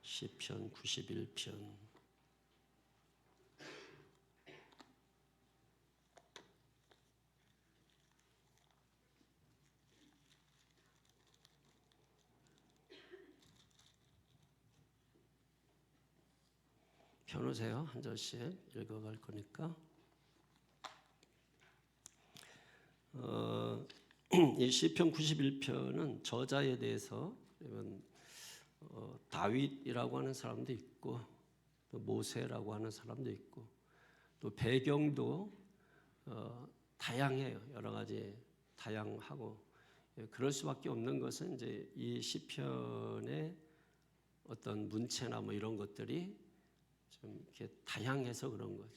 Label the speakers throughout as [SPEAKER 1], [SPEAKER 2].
[SPEAKER 1] 시편 91편. 펴놓으세요. 한 절씩 읽어갈 거니까. 이 시편 91편은 저자에 대해서 다윗이라고 하는 사람도 있고 또 모세라고 하는 사람도 있고 또 배경도 다양해요. 여러 가지 다양하고 그럴 수밖에 없는 것은 이제 이 시편의 어떤 문체나 뭐 이런 것들이 좀 이렇게 다양해서 그런 거죠.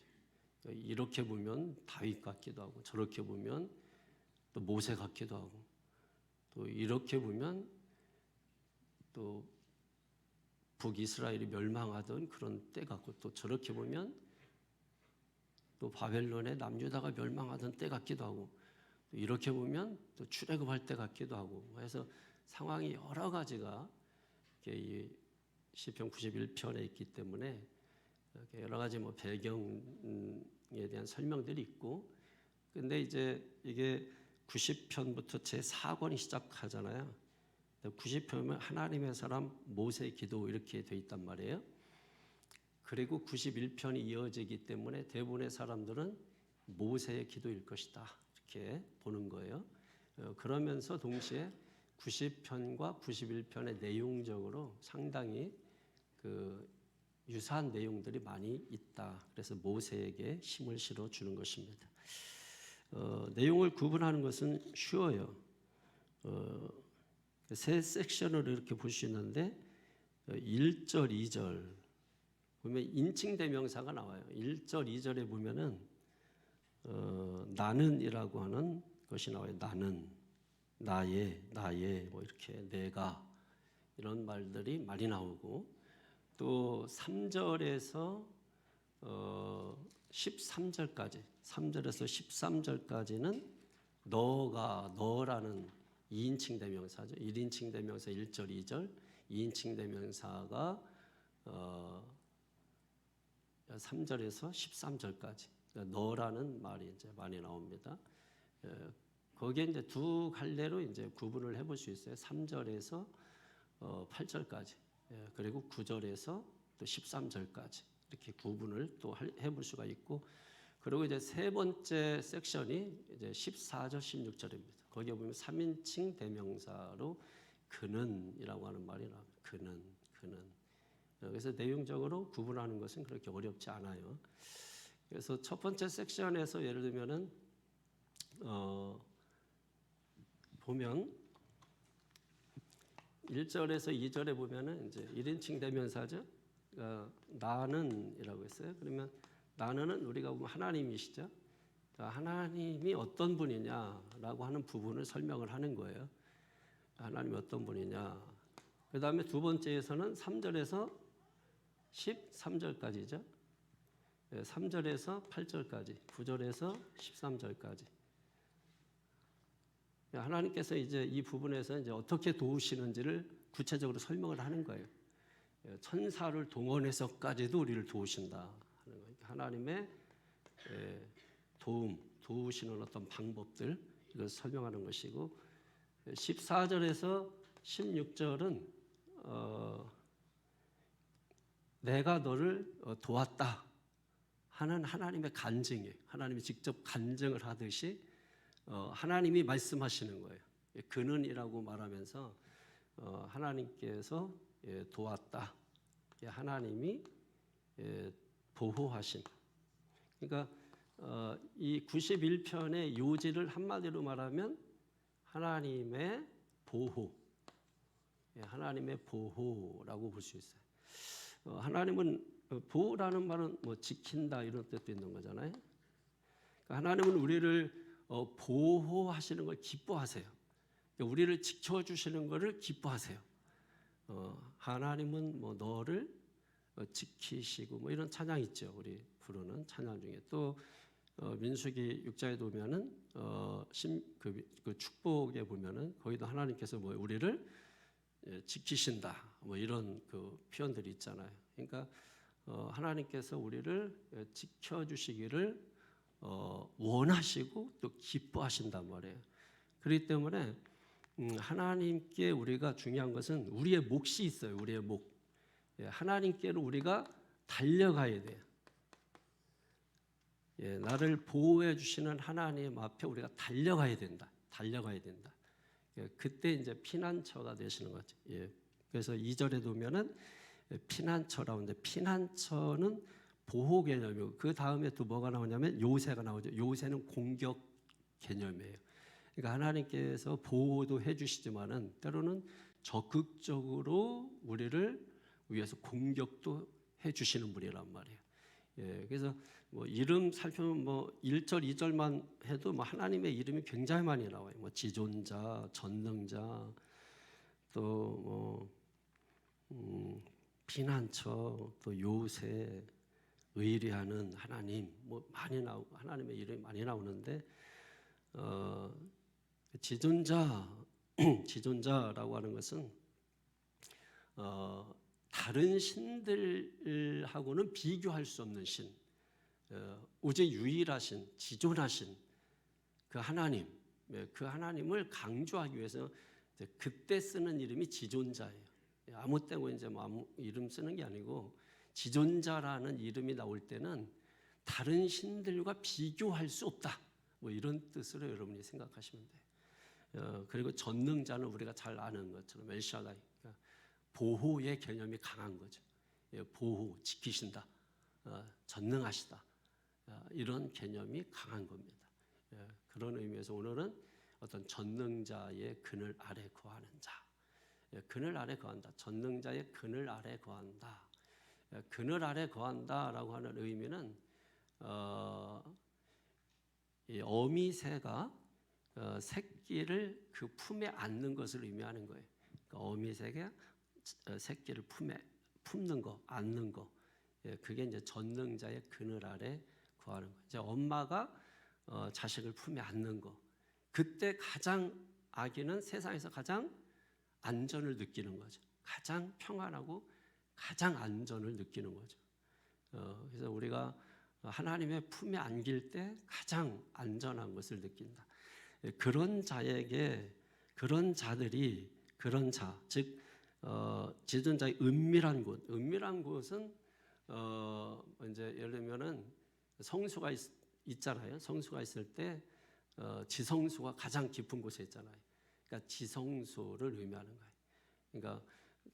[SPEAKER 1] 이렇게 보면 다윗 같기도 하고 저렇게 보면 또 모세 같기도 하고 또 이렇게 보면 또 북이스라엘이 멸망하던 그런 때 같고 또 저렇게 보면 또 바벨론의 남유다가 멸망하던 때 같기도 하고 또 이렇게 보면 또 출애굽할 때 같기도 하고 그래서 상황이 여러 가지가 이 시편 91편에 있기 때문에 여러 가지 뭐 배경에 대한 설명들이 있고 근데 이제 이게 90편부터 제 4권이 시작하잖아요. 90편은 하나님의 사람 모세의 기도 이렇게 돼 있단 말이에요. 그리고 91편이 이어지기 때문에 대부분의 사람들은 모세의 기도일 것이다 이렇게 보는 거예요. 그러면서 동시에 90편과 91편의 내용적으로 상당히 유사한 내용들이 많이 있다. 그래서 모세에게 힘을 실어 주는 것입니다. 내용을 구분하는 것은 쉬워요. 세 섹션으로 이렇게 볼 수 있는데 1절, 2절 보면 인칭 대명사가 나와요. 1절, 2절에 보면은 나는이라고 하는 것이 나와요. 나는, 나의 뭐 이렇게 내가 이런 말들이 많이 나오고 또 3절에서 13절까지 3절에서 13절까지는 너가 너라는 2인칭 대명사죠. 1인칭 대명사 1절 2절 2인칭 대명사가 3절에서 13절까지 그러니까 너라는 말이 이제 많이 나옵니다. 거기에 이제 두 갈래로 이제 구분을 해볼 수 있어요. 3절에서 8절까지 그리고 9절에서 또 13절까지 이렇게 구분을 또 해볼 수가 있고 그리고 이제 세 번째 섹션이 이제 14절 16절입니다. 거기에 보면 3인칭 대명사로 그는이라고 하는 말이 나옵니다. 그는 그래서 내용적으로 구분하는 것은 그렇게 어렵지 않아요. 그래서 첫 번째 섹션에서 예를 들면은 보면 1절에서 2절에 보면은 이제 1인칭 대명사죠. 그러니까 나는이라고 했어요. 그러면 나는은 우리가 보면 하나님이시죠. 그러니까 하나님이 어떤 분이냐라고 하는 부분을 설명을 하는 거예요. 하나님이 어떤 분이냐. 그 다음에 두 번째에서는 3절에서 13절까지죠. 3절에서 8절까지, 9절에서 13절까지. 하나님께서 이제 이 부분에서 이제 어떻게 도우시는지를 구체적으로 설명을 하는 거예요. 천사를 동원해서까지도 우리를 도우신다. 하나님의 도우시는 어떤 방법들 이걸 설명하는 것이고 14절에서 16절은 내가 너를 도왔다 하는 하나님의 간증이에요. 하나님이 직접 간증을 하듯이 하나님이 말씀하시는 거예요. 그는이라고 말하면서 하나님께서 도왔다. 하나님이 보호하심. 그러니까 이 91편의 요지를 한마디로 말하면 하나님의 보호. 하나님의 보호라고 볼 수 있어요. 하나님은 보호라는 말은 뭐 지킨다 이런 뜻도 있는 거잖아요. 그러니까 하나님은 우리를 보호하시는 걸 기뻐하세요. 그러니까 우리를 지켜주시는 것을 기뻐하세요. 하나님은 뭐 너를 지키시고 뭐 이런 찬양 있죠. 우리 부르는 찬양 중에 또 민수기 6장에 보면은 그 축복에 보면은 거기도 하나님께서 뭐 우리를 지키신다. 뭐 이런 그 표현들이 있잖아요. 그러니까 하나님께서 우리를 지켜주시기를 원하시고 또 기뻐하신단 말이에요. 그렇기 때문에 하나님께 우리가 중요한 것은 우리의 몫이 있어요. 우리의 몫. 하나님께로 우리가 달려가야 돼요. 나를 보호해 주시는 하나님 앞에 우리가 달려가야 된다. 달려가야 된다. 그때 이제 피난처가 되시는 거죠. 그래서 2절에 보면은 피난처라고 하는데 피난처는 보호 개념이고 그 다음에 또 뭐가 나오냐면 요새가 나오죠. 요새는 공격 개념이에요. 그러니까 하나님께서 보호도 해주시지만은 때로는 적극적으로 우리를 위해서 공격도 해주시는 분이란 말이에요. 그래서 뭐 이름 살펴보면 뭐 1절, 2절만 해도 뭐 하나님의 이름이 굉장히 많이 나와요. 뭐 지존자, 전능자, 또 뭐 피난처, 또 요새, 의뢰하는 하나님, 뭐 많이 나오고 하나님의 이름이 많이 나오는데 지존자라고 하는 것은 다른 신들하고는 비교할 수 없는 신, 오직 유일하신, 지존하신 그 하나님, 그 하나님을 강조하기 위해서 그때 쓰는 이름이 지존자예요. 아무 때고 이제 뭐 아무 이름 쓰는 게 아니고 지존자라는 이름이 나올 때는 다른 신들과 비교할 수 없다. 뭐 이런 뜻으로 여러분이 생각하시면 돼요. 그리고 전능자는 우리가 잘 아는 것처럼 엘샤다이, 그러니까 보호의 개념이 강한 거죠. 보호, 지키신다, 전능하시다, 이런 개념이 강한 겁니다. 그런 의미에서 오늘은 어떤 전능자의 그늘 아래 거하는 자, 그늘 아래 거한다. 전능자의 그늘 아래 거한다. 그늘 아래 거한다라고 하는 의미는 이 어미새가 새끼를 그 품에 안는 것을 의미하는 거예요. 그러니까 어미새가 새끼를 품는 거, 안는 거, 그게 이제 전능자의 그늘 아래 거하는 거. 이제 엄마가 자식을 품에 안는 거. 그때 가장 아기는 세상에서 가장 안전을 느끼는 거죠. 가장 평안하고 가장 안전을 느끼는 거죠. 그래서 우리가 하나님의 품에 안길 때 가장 안전한 것을 느낀다. 그런 자에게 그런 자들이 그런 자, 즉 지존자의 은밀한 곳은 이제 예를 들면은 성수가 있잖아요. 성수가 있을 때 지성소가 가장 깊은 곳에 있잖아요. 그러니까 지성소를 의미하는 거예요. 그러니까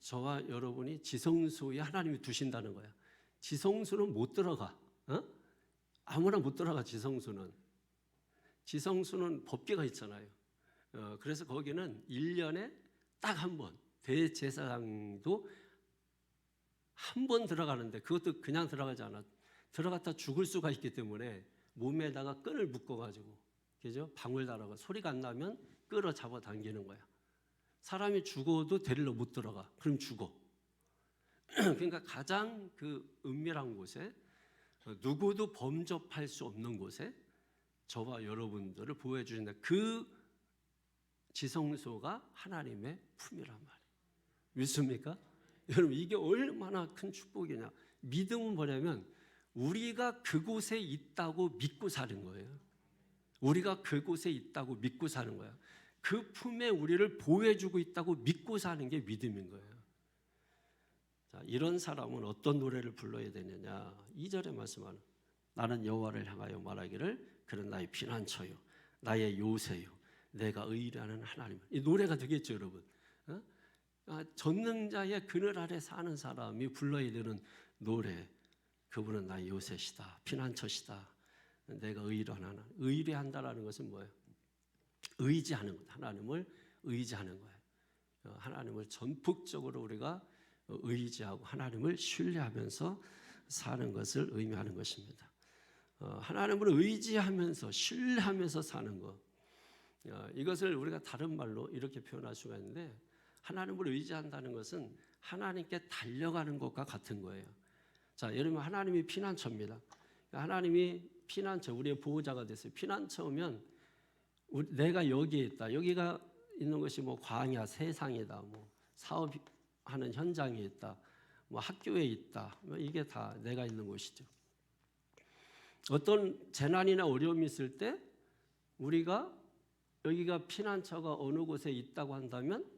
[SPEAKER 1] 저와 여러분이 지성소에 하나님이 두신다는 거야. 지성소는 못 들어가. 아무나 못 들어가. 지성소는 법궤가 있잖아요. 그래서 거기는 1년에 딱 한 번, 대제사장도 한 번 들어가는데 그것도 그냥 들어가지 않아. 들어갔다 죽을 수가 있기 때문에 몸에다가 끈을 묶어가지고, 그죠? 방울 달아가 소리가 안 나면 끌어 잡아 당기는 거야. 사람이 죽어도 데리러 못 들어가. 그럼 죽어. 그러니까 가장 그 은밀한 곳에, 누구도 범접할 수 없는 곳에 저와 여러분들을 보호해 주신다. 그 지성소가 하나님의 품이란 말이에요. 믿습니까? 여러분, 이게 얼마나 큰 축복이냐. 믿음은 뭐냐면 우리가 그곳에 있다고 믿고 사는 거예요. 우리가 그곳에 있다고 믿고 사는 거야. 그 품에 우리를 보호해주고 있다고 믿고 사는 게 믿음인 거예요. 자, 이런 사람은 어떤 노래를 불러야 되느냐. 2절에 말씀하는 나는 여호와를 향하여 말하기를 그는 나의 피난처요 나의 요새요 내가 의뢰하는 하나님. 이 노래가 되겠죠, 여러분. 전능자의 그늘 아래 사는 사람이 불러야 되는 노래. 그분은 나의 요새시다, 피난처시다, 내가 의뢰하는. 의뢰한다라는 것은 뭐예요? 의지하는 것. 하나님을 의지하는 거예요. 하나님을 전폭적으로 우리가 의지하고 하나님을 신뢰하면서 사는 것을 의미하는 것입니다. 하나님을 의지하면서 신뢰하면서 사는 것. 이것을 우리가 다른 말로 이렇게 표현할 수가 있는데, 하나님을 의지한다는 것은 하나님께 달려가는 것과 같은 거예요. 자, 예를 들면 하나님이 피난처입니다. 하나님이 피난처, 우리의 보호자가 됐어요. 피난처면 내가 여기에 있다. 여기가 있는 것이 뭐 광야, 세상이다. 뭐 사업하는 현장에 있다, 뭐 학교에 있다, 뭐 이게 다 내가 있는 곳이죠. 어떤 재난이나 어려움이 있을 때 우리가 여기가 피난처가 어느 곳에 있다고 한다면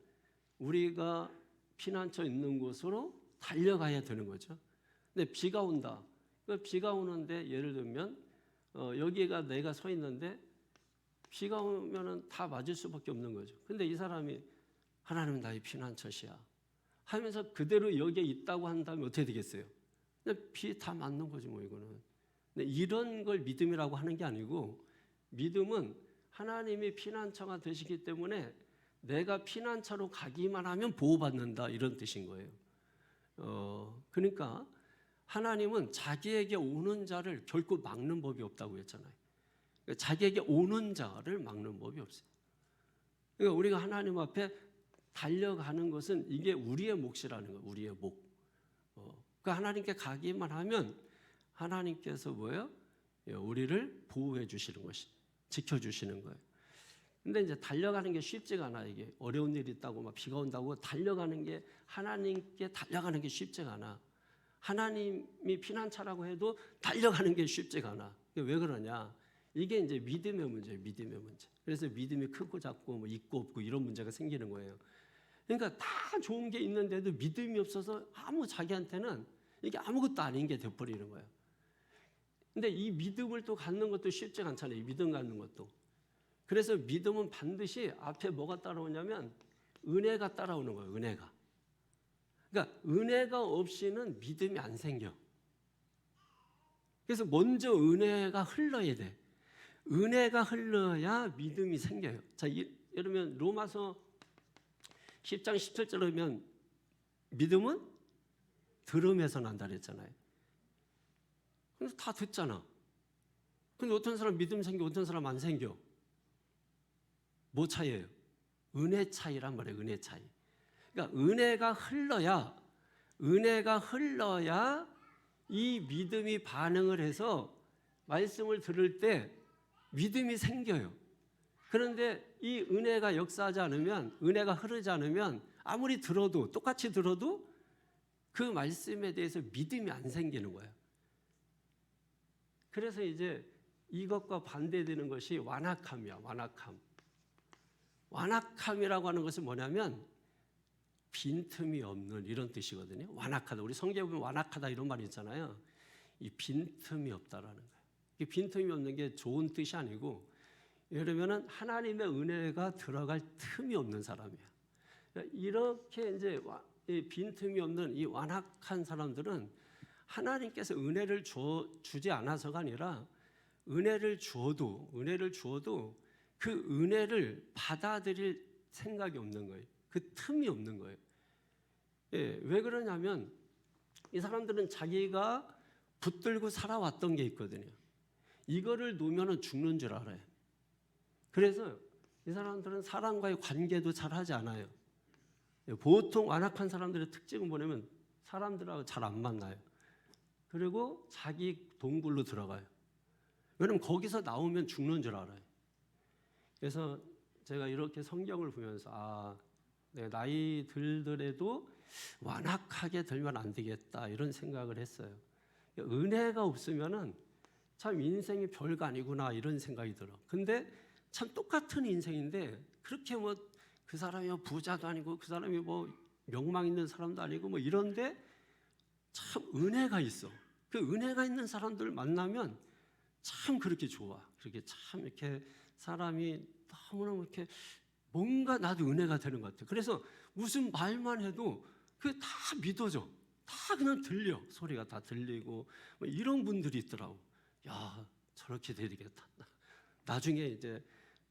[SPEAKER 1] 우리가 피난처 있는 곳으로 달려가야 되는 거죠. 근데 비가 온다. 비가 오는데 예를 들면 여기가 내가 서 있는데 비가 오면은 다 맞을 수밖에 없는 거죠. 근데 이 사람이 하나님은 나의 피난처시야 하면서 그대로 여기에 있다고 한다면 어떻게 되겠어요? 비 다 맞는 거지 뭐 이거는. 근데 이런 걸 믿음이라고 하는 게 아니고 믿음은 하나님이 피난처가 되시기 때문에 내가 피난처로 가기만 하면 보호받는다 이런 뜻인 거예요. 그러니까 하나님은 자기에게 오는 자를 결코 막는 법이 없다고 했잖아요. 자기에게 오는 자를 막는 법이 없어요. 그러니까 우리가 하나님 앞에 달려가는 것은 이게 우리의 몫이라는 거예요. 우리의 몫. 그러니까 하나님께 가기만 하면 하나님께서 뭐예요? 우리를 보호해 주시는 것이, 지켜주시는 거예요. 근데 이제 달려가는 게 쉽지가 않아. 이게 어려운 일이 있다고 막 비가 온다고 달려가는 게, 하나님께 달려가는 게 쉽지가 않아. 하나님이 피난처라고 해도 달려가는 게 쉽지가 않아. 왜 그러냐? 이게 이제 믿음의 문제예요. 믿음의 문제. 그래서 믿음이 크고 작고 뭐 있고 없고 이런 문제가 생기는 거예요. 그러니까 다 좋은 게 있는데도 믿음이 없어서 자기한테는 이게 아무것도 아닌 게 돼버리는 거예요. 근데 이 믿음을 또 갖는 것도 쉽지가 않잖아요. 이 믿음 갖는 것도. 그래서 믿음은 반드시 앞에 뭐가 따라오냐면 은혜가 따라오는 거예요. 은혜가. 그러니까 은혜가 없이는 믿음이 안 생겨. 그래서 먼저 은혜가 흘러야 돼. 은혜가 흘러야 믿음이 생겨요. 자, 예를 들면 로마서 10장 17절에 보면 믿음은 들음에서 난다 그랬잖아요. 그래서 다 듣잖아. 근데 어떤 사람 믿음 생겨, 어떤 사람 안 생겨. 뭐 차이예요? 은혜 차이란 말이에요. 은혜 차이. 그러니까 은혜가 흘러야 이 믿음이 반응을 해서 말씀을 들을 때 믿음이 생겨요. 그런데 이 은혜가 역사하지 않으면, 은혜가 흐르지 않으면 아무리 들어도, 똑같이 들어도 그 말씀에 대해서 믿음이 안 생기는 거예요. 그래서 이제 이것과 반대되는 것이 완악함이야. 완악함. 완악함이라고 하는 것은 뭐냐면 빈틈이 없는 이런 뜻이거든요. 완악하다. 우리 성경에 보면 완악하다 이런 말이 있잖아요. 이 빈틈이 없다라는 거예요. 이 빈틈이 없는 게 좋은 뜻이 아니고, 예를 들면 하나님의 은혜가 들어갈 틈이 없는 사람이야. 이렇게 이제 빈틈이 없는 이 완악한 사람들은 하나님께서 은혜를 주지 않아서가 아니라 은혜를 주어도 그 은혜를 받아들일 생각이 없는 거예요. 그 틈이 없는 거예요. 예, 왜 그러냐면 이 사람들은 자기가 붙들고 살아왔던 게 있거든요. 이거를 놓으면 죽는 줄 알아요. 그래서 이 사람들은 사람과의 관계도 잘 하지 않아요. 보통 완악한 사람들의 특징은 뭐냐면 사람들하고 잘 안 만나요. 그리고 자기 동굴로 들어가요. 왜냐면 거기서 나오면 죽는 줄 알아요. 그래서 제가 이렇게 성경을 보면서 내가 나이 들더라도 완악하게 들면 안 되겠다 이런 생각을 했어요. 은혜가 없으면은 참 인생이 별거 아니구나 이런 생각이 들어. 근데 참 똑같은 인생인데 그렇게 뭐 그 사람이 부자도 아니고 그 사람이 뭐 명망 있는 사람도 아니고 뭐 이런데 참 은혜가 있어. 그 은혜가 있는 사람들 만나면 참 그렇게 좋아. 그렇게 참 이렇게 사람이 너무너무 이렇게 뭔가 나도 은혜가 되는 것 같아. 그래서 무슨 말만 해도 그게 다 믿어져. 다 그냥 들려. 소리가 다 들리고 뭐 이런 분들이 있더라고. 야, 저렇게 되겠다. 나중에 이제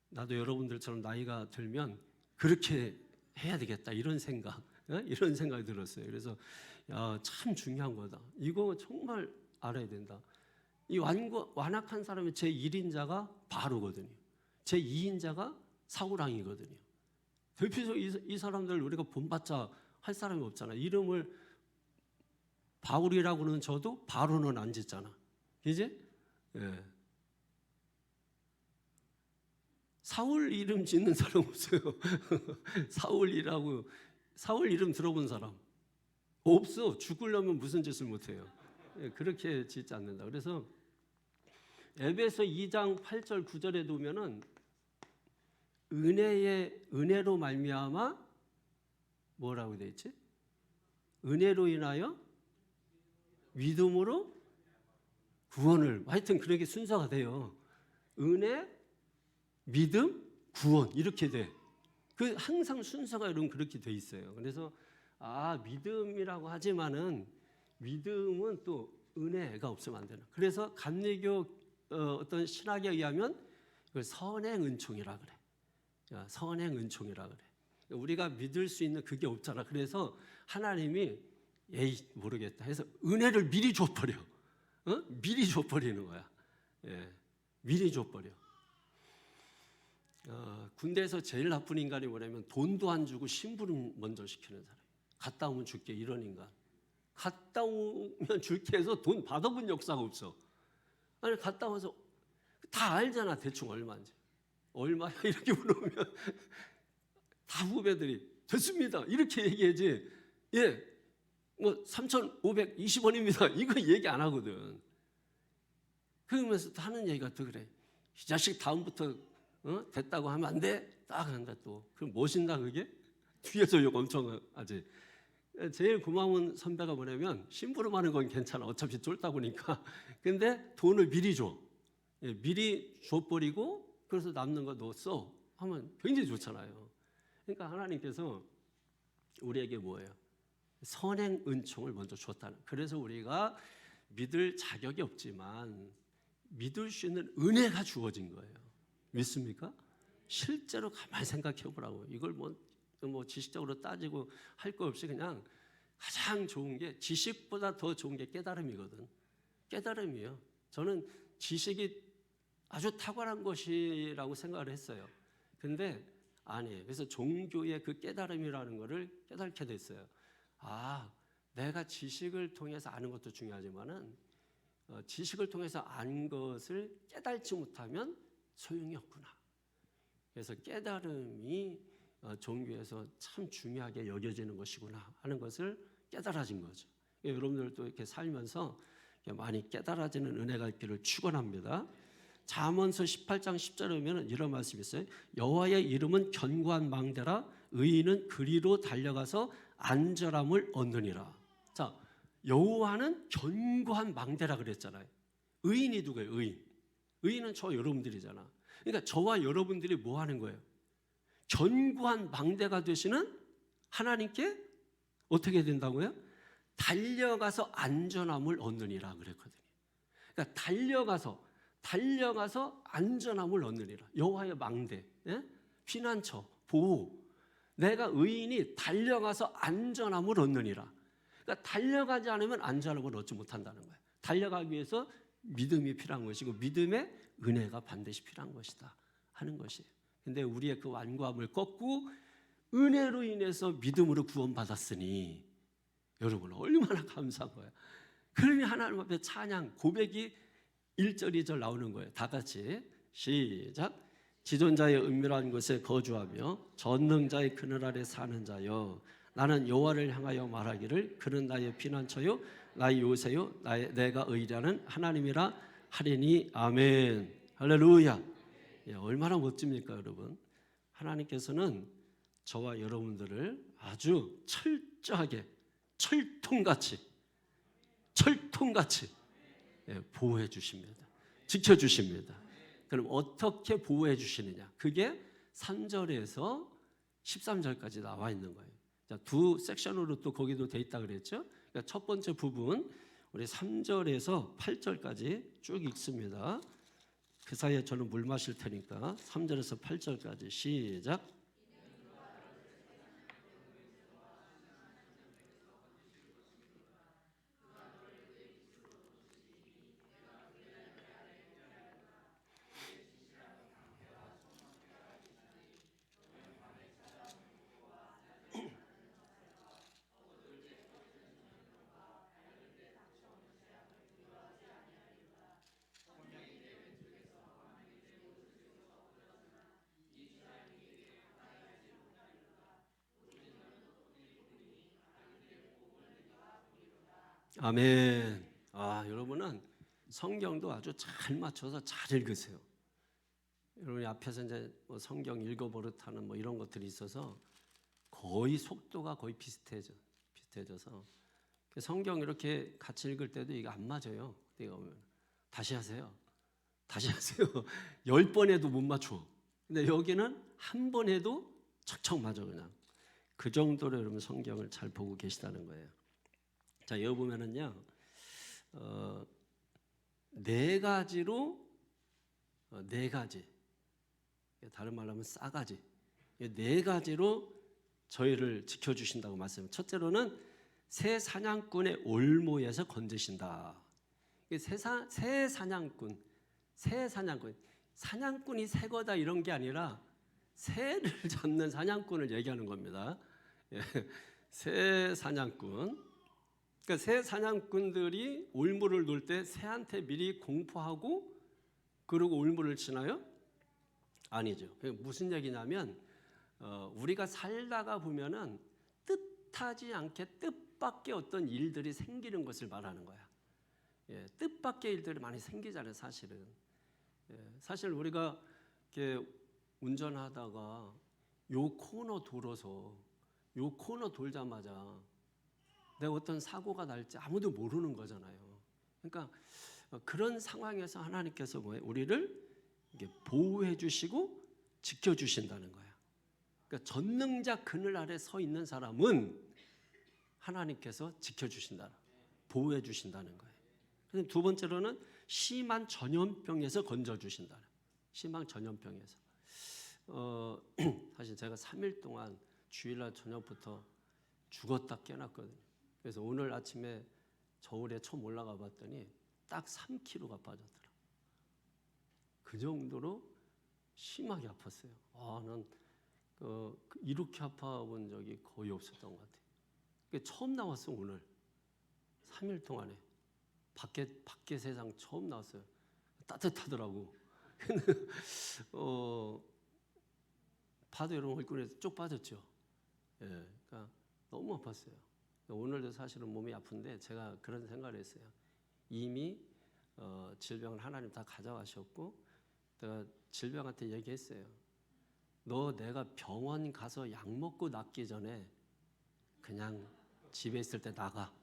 [SPEAKER 1] 나도 여러분들처럼 나이가 들면 그렇게 해야 되겠다 이런 생각, 이런 생각이 들었어요. 그래서 야, 참 중요한 거다. 이거 정말 알아야 된다. 이 완악한 사람의 제1인자가 바로거든요. 제2인자가 사울왕이거든요. 대표적으로 이 사람들 우리가 본받자 할 사람이 없잖아. 이름을 바울이라고는 저도 바로는 안 짓잖아. 이제 예. 사울 이름 짓는 사람 없어요. 사울이라고 사울 이름 들어본 사람? 없어. 죽으려면 무슨 짓을 못해요. 그렇게 짓지 않는다. 그래서 에베소 2장 8절 9절에 보면은 은혜로 말미암아 뭐라고 돼 있지? 은혜로 인하여 믿음으로 구원을, 하여튼 그렇게 순서가 돼요. 은혜, 믿음, 구원 이렇게 돼. 그 항상 순서가 이런 그렇게 돼 있어요. 그래서 믿음이라고 하지만은 믿음은 또 은혜가 없으면 안 되나. 그래서 감리교 어떤 신학에 의하면 그걸 선행 은총이라 그래. 선행 은총이라 그래. 우리가 믿을 수 있는 그게 없잖아. 그래서 하나님이 모르겠다 해서 은혜를 미리 줘버려. 미리 줘버리는 거야. 미리 줘버려. 군대에서 제일 나쁜 인간이 뭐냐면 돈도 안 주고 심부름 먼저 시키는 사람. 갔다 오면 줄게 이런 인간. 갔다 오면 줄게 해서 돈 받아본 역사가 없어. 아니 갔다 와서 다 알잖아 대충 얼마인지. 얼마야 이렇게 물어보면 다 후배들이 됐습니다 이렇게 얘기하지. 뭐 3,520원입니다 이거 얘기 안 하거든. 그러면서 또 하는 얘기가 또 그래. 이 자식 다음부터 됐다고 하면 안 돼. 딱 한다 또. 그럼 멋있나 그게? 뒤에서 욕 엄청 하지. 제일 고마운 선배가 뭐냐면 심부름하는 건 괜찮아. 어차피 쫄다 보니까. 근데 돈을 미리 줘. 미리 줘버리고 그래서 남는 거 너 써. 하면 굉장히 좋잖아요. 그러니까 하나님께서 우리에게 뭐예요? 선행 은총을 먼저 줬다는. 그래서 우리가 믿을 자격이 없지만 믿을 수 있는 은혜가 주어진 거예요. 믿습니까? 실제로 가만히 생각해 보라고. 이걸 뭐 지식적으로 따지고 할 거 없이 그냥 가장 좋은 게 지식보다 더 좋은 게 깨달음이거든. 깨달음이에요. 저는 지식이 아주 탁월한 것이라고 생각을 했어요. 근데 아니에요. 그래서 종교의 그 깨달음이라는 것을 깨닫게 됐어요. 내가 지식을 통해서 아는 것도 중요하지만은 지식을 통해서 아는 것을 깨달지 못하면 소용이 없구나. 그래서 깨달음이 종교에서 참 중요하게 여겨지는 것이구나 하는 것을 깨달아진 거죠. 여러분들도 이렇게 살면서 많이 깨달아지는 은혜가 있기를 축원합니다. 잠언서 18장 10절에 보면 이런 말씀이 있어요. 여호와의 이름은 견고한 망대라 의인은 그리로 달려가서 안전함을 얻느니라. 자, 여호와는 견고한 망대라 그랬잖아요. 의인이 누구예요? 의인은 저 여러분들이잖아. 그러니까 저와 여러분들이 뭐 하는 거예요? 견고한 망대가 되시는 하나님께 어떻게 된다고요? 달려가서 안전함을 얻느니라 그랬거든요. 그러니까 달려가서 안전함을 얻느니라. 여호와의 망대, 피난처, 보호. 내가 의인이 달려가서 안전함을 얻느니라. 그러니까 달려가지 않으면 안전함을 얻지 못한다는 거예요. 달려가기 위해서 믿음이 필요한 것이고 믿음의 은혜가 반드시 필요한 것이다 하는 것이에요. 근데 우리의 그 완고함을 꺾고 은혜로 인해서 믿음으로 구원받았으니 여러분 얼마나 감사한 거예요. 그러니 하나님 앞에 찬양 고백이 1절 2절 나오는 거예요. 다 같이 시작. 지존자의 은밀한 곳에 거주하며 전능자의 그늘 아래 사는 자여 나는 여호와를 향하여 말하기를 그는 나의 피난처요 나의 요새요 내가 의리하는 하나님이라 하리니 아멘. 할렐루야. 얼마나 멋집니까 여러분. 하나님께서는 저와 여러분들을 아주 철저하게 철통같이 보호해 주십니다. 지켜주십니다. 그럼 어떻게 보호해 주시느냐? 그게 3절에서 13절까지 나와 있는 거예요. 자, 두 섹션으로 또 거기도 돼 있다 그랬죠? 그러니까 첫 번째 부분 우리 3절에서 8절까지 쭉 읽습니다. 그 사이에 저는 물 마실 테니까 3절에서 8절까지 시작. 아멘. 여러분은 성경도 아주 잘 맞춰서 잘 읽으세요. 여러분이 앞에서 이제 뭐 성경 읽어버릇하는 뭐 이런 것들이 있어서 거의 속도가 거의 비슷해져서 성경 이렇게 같이 읽을 때도 이게 안 맞아요. 내가 보면 다시 하세요. 10번 해도 못 맞춰. 근데 여기는 한 번 해도 척척 맞아. 그냥 그 정도로 여러분 성경을 잘 보고 계시다는 거예요. 자, 여기 보면은요, 네 가지로 네 가지, 다른 말로 하면 싸가지, 네 가지로 저희를 지켜주신다고 말씀해요. 첫째로는 새 사냥꾼의 올무에서 건지신다. 새 사냥꾼, 사냥꾼이 새 거다 이런 게 아니라 새를 잡는 사냥꾼을 얘기하는 겁니다. 새 사냥꾼. 그러니까 새 사냥꾼들이 올무를 놓을 때 새한테 미리 공포하고 그러고 올무를 치나요? 아니죠. 무슨 얘기냐면 우리가 살다가 보면은 뜻하지 않게 뜻밖의 어떤 일들이 생기는 것을 말하는 거야. 뜻밖의 일들이 많이 생기잖아요, 사실은. 사실 우리가 이렇게 운전하다가 요 코너 돌자마자 내가 어떤 사고가 날지 아무도 모르는 거잖아요. 그러니까 그런 상황에서 하나님께서 우리를 보호해 주시고 지켜 주신다는 거야. 그러니까 전능자 그늘 아래 서 있는 사람은 하나님께서 지켜 주신다, 보호해 주신다는 거예요. 두 번째로는 심한 전염병에서 건져 주신다. 심한 전염병에서. 사실 제가 3일 동안 주일날 저녁부터 죽었다 깨났거든요. 그래서 오늘 아침에 저울에 처음 올라가 봤더니 딱 3kg가 빠졌더라고요. 그 정도로 심하게 아팠어요. 난 이렇게 아파본 적이 거의 없었던 것 같아요. 처음 나왔어 오늘. 3일 동안에 밖에 세상 처음 나왔어요. 따뜻하더라고. 봐도 여러분 얼굴에 쭉 빠졌죠. 그러니까 너무 아팠어요. 오늘도 사실은 몸이 아픈데 제가 그런 생각을 했어요. 이미 질병을 하나님 다 가져가셨고 내가 질병한테 얘기했어요. 너 내가 병원 가서 약 먹고 낫기 전에 그냥 집에 있을 때 나가.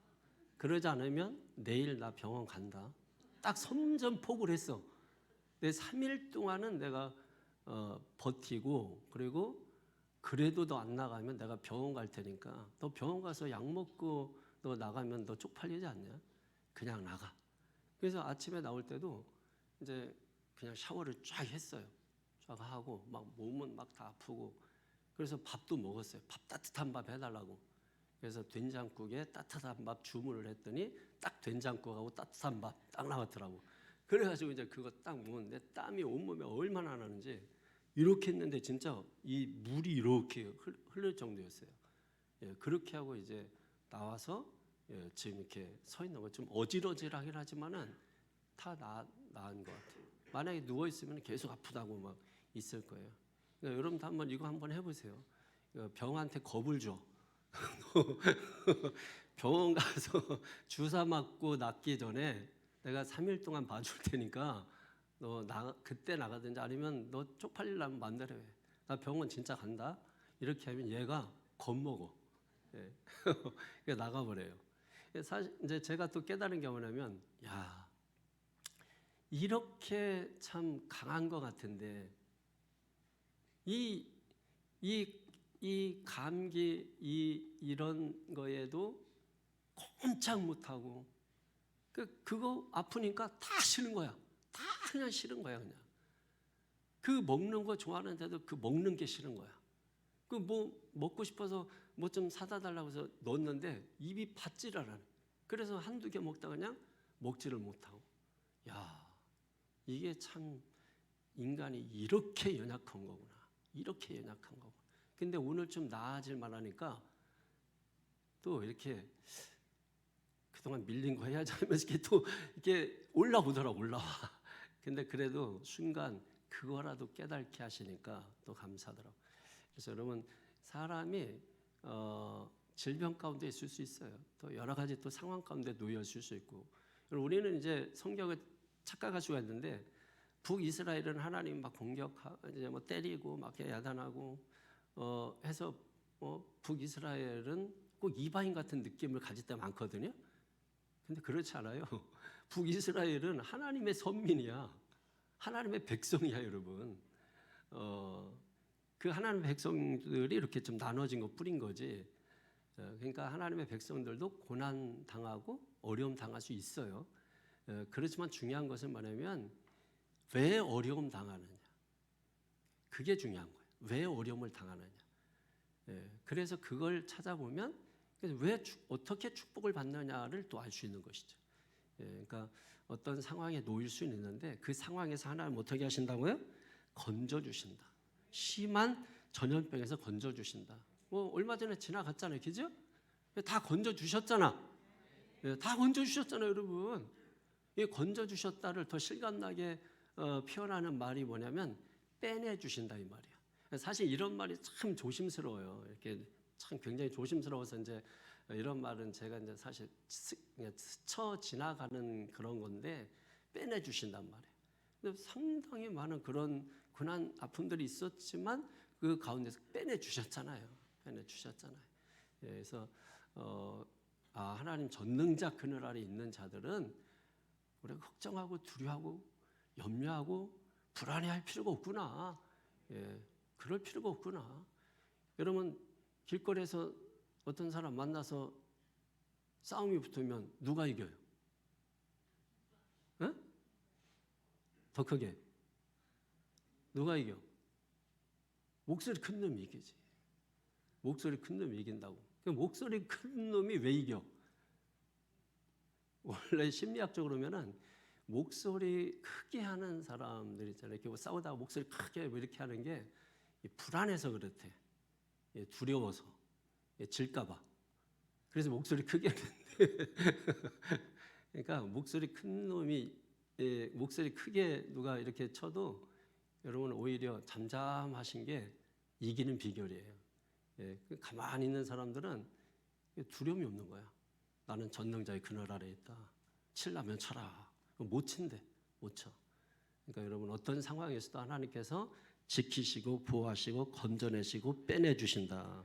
[SPEAKER 1] 그러지 않으면 내일 나 병원 간다. 딱 선전포고를 했어. 내 3일 동안은 내가 버티고 그리고 그래도 너 안 나가면 내가 병원 갈 테니까 너 병원 가서 약 먹고 너 나가면 너 쪽팔리지 않냐? 그냥 나가. 그래서 아침에 나올 때도 이제 그냥 샤워를 쫙 했어요. 쫙 하고 막 몸은 막 다 아프고 그래서 밥도 먹었어요. 밥 따뜻한 밥 해달라고. 그래서 된장국에 따뜻한 밥 주문을 했더니 딱 된장국하고 따뜻한 밥 딱 나왔더라고. 그래가지고 이제 그거 딱 먹었는데 땀이 온몸에 얼마나 나는지 이렇게 했는데 진짜 이 물이 이렇게 흐를 정도였어요. 그렇게 하고 이제 나와서 지금 이렇게 서 있는 거 좀 어질어질하긴 하지만은 다 나은 것 같아요. 만약에 누워 있으면 계속 아프다고 막 있을 거예요. 그러니까 여러분도 한번 이거 한번 해보세요. 병한테 겁을 줘. 병원 가서 주사 맞고 낫기 전에 내가 3일 동안 봐줄 테니까 너 그때 나가든지 아니면 너 쪽팔리려면 만대로 해. 나 병원 진짜 간다. 이렇게 하면 얘가 겁먹어. 나가버려요. 사실 이제 제가 또 깨달은 게 뭐냐면, 야, 이렇게 참 강한 것 같은데 이 감기 이런 거에도 꼼짝 못하고 그거 아프니까 다 싫은 거야. 다 그냥 싫은 거야 그냥. 그 먹는 거 좋아하는데도 그 먹는 게 싫은 거야. 그 뭐 먹고 싶어서 뭐 좀 사다 달라고 해서 넣었는데 입이 받질 않아. 그래서 한두 개 먹다 그냥 먹지를 못하고. 야, 이게 참 인간이 이렇게 연약한 거구나. 이렇게 연약한 거구나. 근데 오늘 좀 나아질 만하니까 또 이렇게 그동안 밀린 거 해야지 하면서 이렇게 또 이렇게 올라오더라고. 근데 그래도 순간 그거라도 깨닫게 하시니까 또 감사하더라고. 그래서 여러분 사람이 질병 가운데 있을 수 있어요. 또 여러 가지 또 상황 가운데 놓여 있을 수 있고. 우리는 이제 성경을 착각할 수가 있는데 북이스라엘은 하나님 막 공격하고 이제 뭐 때리고 막 야단하고 해서 북이스라엘은 꼭 이방인 같은 느낌을 가질 때 많거든요. 근데 그렇지 않아요. 북이스라엘은 하나님의 선민이야. 하나님의 백성이야, 여러분. 그 하나님의 백성들이 이렇게 좀 나눠진 것 뿐인 거지. 그러니까 하나님의 백성들도 고난 당하고 어려움 당할 수 있어요. 그렇지만 중요한 것은 뭐냐면 왜 어려움 당하느냐. 그게 중요한 거예요. 왜 어려움을 당하느냐. 그래서 그걸 찾아보면 왜 어떻게 축복을 받느냐를 또 알 수 있는 것이죠. 그러니까 어떤 상황에 놓일 수는 있는데 그 상황에서 하나님 어떻게 하신다고요? 건져주신다. 심한 전염병에서 건져주신다. 얼마 전에 지나갔잖아요, 그죠? 다 건져주셨잖아. 다 건져주셨잖아요, 여러분. 이 건져주셨다를 더 실감나게 표현하는 말이 뭐냐면 빼내주신다이 말이야. 사실 이런 말이 참 조심스러워요. 이렇게 참 굉장히 조심스러워서 이제 이런 말은 제가 이제 사실 스쳐 지나가는 그런 건데 빼내주신단 말이에요. 근데 상당히 많은 그런 고난 아픔들이 있었지만 그 가운데서 빼내주셨잖아요. 빼내주셨잖아요. 그래서 하나님 전능자 그늘 아래 있는 자들은 우리가 걱정하고 두려워하고 염려하고 불안해할 필요가 없구나. 그럴 필요가 없구나. 여러분 길거리에서 어떤 사람 만나서 싸움이 붙으면 누가 이겨요? 더 크게. 누가 이겨? 목소리 큰 놈이 이기지. 목소리 큰 놈이 이긴다고. 목소리 큰 놈이 왜 이겨? 원래 심리학적으로 보면은 목소리 크게 하는 사람들 있잖아요. 이렇게 싸우다가 목소리 크게 이렇게 하는 게 불안해서 그렇대. 두려워서. 질까봐. 그래서 목소리 크게 하는데. 그러니까 목소리 큰 놈이 목소리 크게 누가 이렇게 쳐도 여러분 오히려 잠잠하신 게 이기는 비결이에요. 가만히 있는 사람들은 두려움이 없는 거야. 나는 전능자의 그늘 아래 있다. 칠라면 쳐라. 못 친대. 못 쳐. 그러니까 여러분 어떤 상황에서도 하나님께서 지키시고 보호하시고 건져내시고 빼내주신다.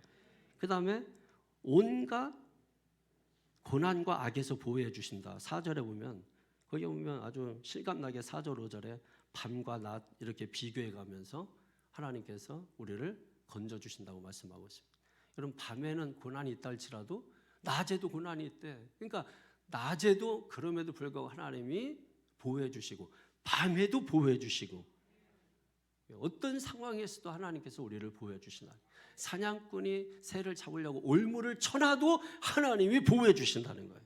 [SPEAKER 1] 그 다음에 온갖 고난과 악에서 보호해 주신다. 4절에 보면 거기 보면 아주 실감나게 4절 5절에 밤과 낮 이렇게 비교해 가면서 하나님께서 우리를 건져주신다고 말씀하고 있습니다. 여러분 밤에는 고난이 있다 할지라도 낮에도 고난이 있대. 그러니까 낮에도 그럼에도 불구하고 하나님이 보호해 주시고 밤에도 보호해 주시고 어떤 상황에서도 하나님께서 우리를 보호해 주시나. 사냥꾼이 새를 잡으려고 올무를 쳐놔도 하나님이 보호해 주신다는 거예요.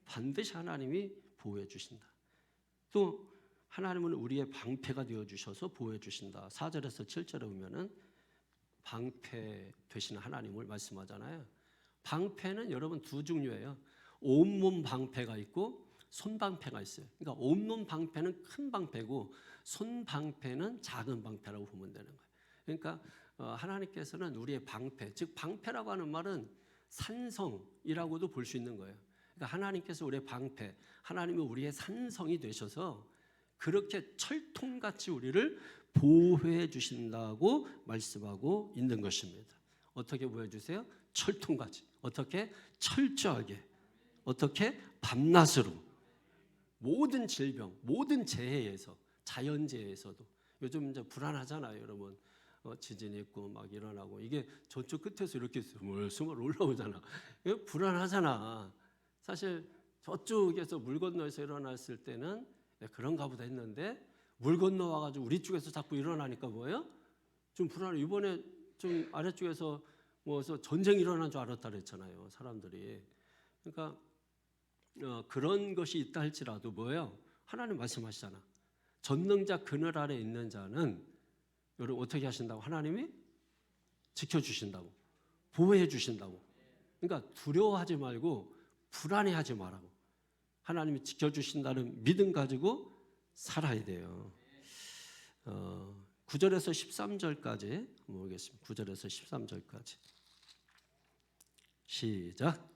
[SPEAKER 1] 반드시 하나님이 보호해 주신다. 또 하나님은 우리의 방패가 되어주셔서 보호해 주신다. 4절에서 7절에 보면은 방패 되시는 하나님을 말씀하잖아요. 방패는 여러분 두 종류예요. 온몸 방패가 있고 손 방패가 있어요. 그러니까 온몸 방패는 큰 방패고 손 방패는 작은 방패라고 보면 되는 거예요. 그러니까 하나님께서는 우리의 방패, 즉 방패라고 하는 말은 산성이라고도 볼 수 있는 거예요. 그러니까 하나님께서 우리의 방패, 하나님은 우리의 산성이 되셔서 그렇게 철통같이 우리를 보호해 주신다고 말씀하고 있는 것입니다. 어떻게 보호해 주세요? 철통같이. 어떻게? 철저하게. 어떻게? 밤낮으로. 모든 질병, 모든 재해에서, 자연재해에서도. 요즘 이제 불안하잖아요, 여러분. 지진이 있고 막 일어나고 이게 저쪽 끝에서 이렇게 스물스물 올라오잖아. 불안하잖아. 사실 저쪽에서 물 건너에서 일어났을 때는 그런가 보다 했는데 물 건너와가지고 우리 쪽에서 자꾸 일어나니까 뭐예요? 좀 불안해. 이번에 좀 아래쪽에서 뭐서 전쟁이 일어난 줄 알았다 그랬잖아요, 사람들이. 그러니까 그런 것이 있다 할지라도 뭐예요? 하나님 말씀하시잖아. 전능자 그늘 아래 있는 자는 여러분 어떻게 하신다고? 하나님이 지켜주신다고, 보호해 주신다고. 그러니까 두려워하지 말고 불안해하지 말라고. 하나님이 지켜주신다는 믿음 가지고 살아야 돼요. 9절에서 13절까지 한번 보겠습니다. 9절에서 13절까지. 시작.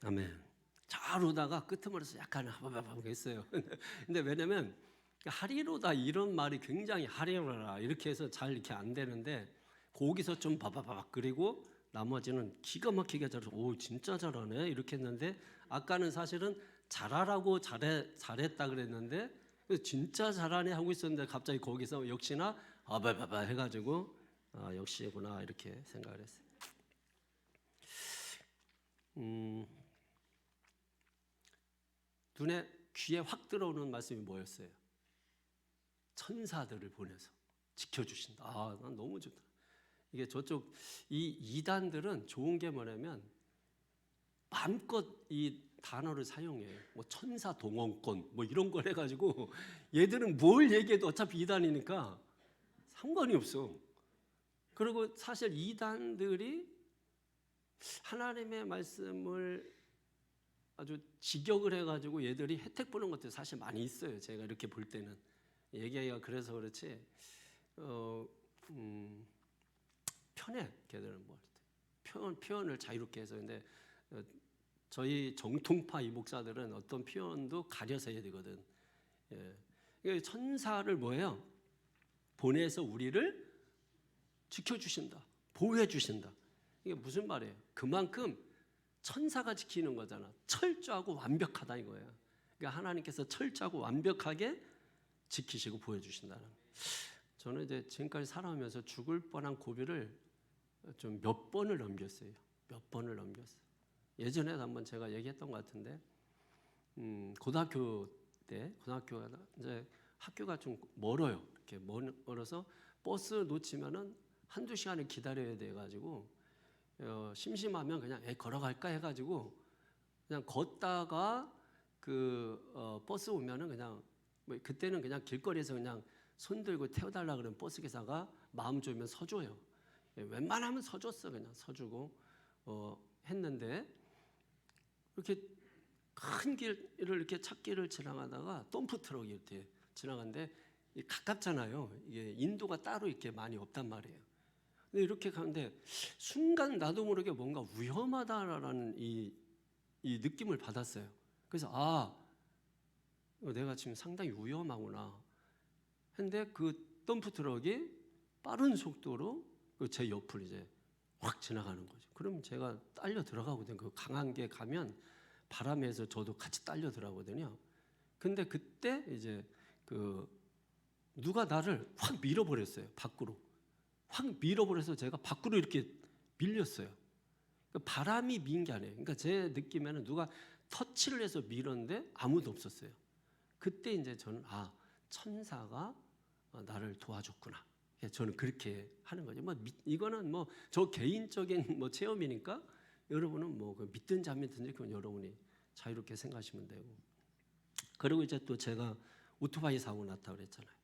[SPEAKER 1] 아멘. 잘 오다가 끄트머리에서 약간 하바바바 했어요. 근데 왜냐면 하리로다 이런 말이 굉장히 하리로라 이렇게 해서 잘 이렇게 안 되는데 거기서 좀 바바바박 그리고 나머지는 기가 막히게 잘해서 오 진짜 잘하네 이렇게 했는데 아까는 사실은 잘하라고 잘했다 그랬는데 진짜 잘하네 하고 있었는데 갑자기 거기서 역시나 아바바바 해가지고 역시구나 이렇게 생각을 했어요. 눈에 귀에 확 들어오는 말씀이 뭐였어요? 천사들을 보내서 지켜주신다. 난 너무 좋다. 이게 저쪽 이 이단들은 좋은 게 뭐냐면 마음껏 이 단어를 사용해요. 뭐 천사 동원권 뭐 이런 걸 해가지고 얘들은 뭘 얘기해도 어차피 이단이니까 상관이 없어. 그리고 사실 이단들이 하나님의 말씀을 아주 직역을 해가지고 얘들이 혜택 보는 것도 사실 많이 있어요. 제가 이렇게 볼 때는 얘기가 그래서 그렇지 편해. 걔들은 뭐 표현을 자유롭게 해서 근데 저희 정통파 이 목사들은 어떤 표현도 가려서 해야 되거든. 예. 천사를 뭐예요? 보내서 우리를 지켜주신다, 보호해주신다. 이게 무슨 말이에요? 그만큼 천사가 지키는 거잖아. 철저하고 완벽하다 이거예요. 그러니까 하나님께서 철저하고 완벽하게 지키시고 보여주신다는. 저는 이제 지금까지 살아오면서 죽을 뻔한 고비를 좀 몇 번을 넘겼어요. 몇 번을 넘겼어요. 예전에 한번 제가 얘기했던 것 같은데, 고등학교 때 고등학교가 이제 학교가 좀 멀어요. 이렇게 멀어서 버스 놓치면은 한두 시간을 기다려야 돼가지고. 심심하면 그냥 걸어갈까 해가지고 그냥 걷다가 버스 오면은 그냥 뭐 그때는 그냥 길거리에서 그냥 손 들고 태워달라 그러면 버스 기사가 마음 좋으면 서줘요. 웬만하면 서줬어. 그냥 서주고 했는데 이렇게 큰 길을 이렇게 찾기를 지나가다가 덤프 트럭이 이렇게 지나가는데 가깝잖아요. 이게 인도가 따로 이렇게 많이 없단 말이에요. 근데 이렇게 가는데 순간 나도 모르게 뭔가 위험하다라는 이 느낌을 받았어요. 그래서 내가 지금 상당히 위험하구나 했는데 그 덤프 트럭이 빠른 속도로 제 옆을 이제 확 지나가는 거죠. 그럼 제가 딸려 들어가거든요. 그 강한 게 가면 바람에서 저도 같이 딸려 들어가거든요. 근데 그때 이제 누가 나를 확 밀어버렸어요. 밖으로. 확 밀어버려서 제가 밖으로 이렇게 밀렸어요. 바람이 민 게 아니에요. 그러니까 제 느낌에는 누가 터치를 해서 밀었는데 아무도 없었어요. 그때 이제 저는 천사가 나를 도와줬구나. 저는 그렇게 하는 거죠. 이거는 저 개인적인 체험이니까 여러분은 믿든지 안 믿든지 그건 여러분이 자유롭게 생각하시면 되고. 그리고 이제 또 제가 오토바이 사고 났다 그랬잖아요.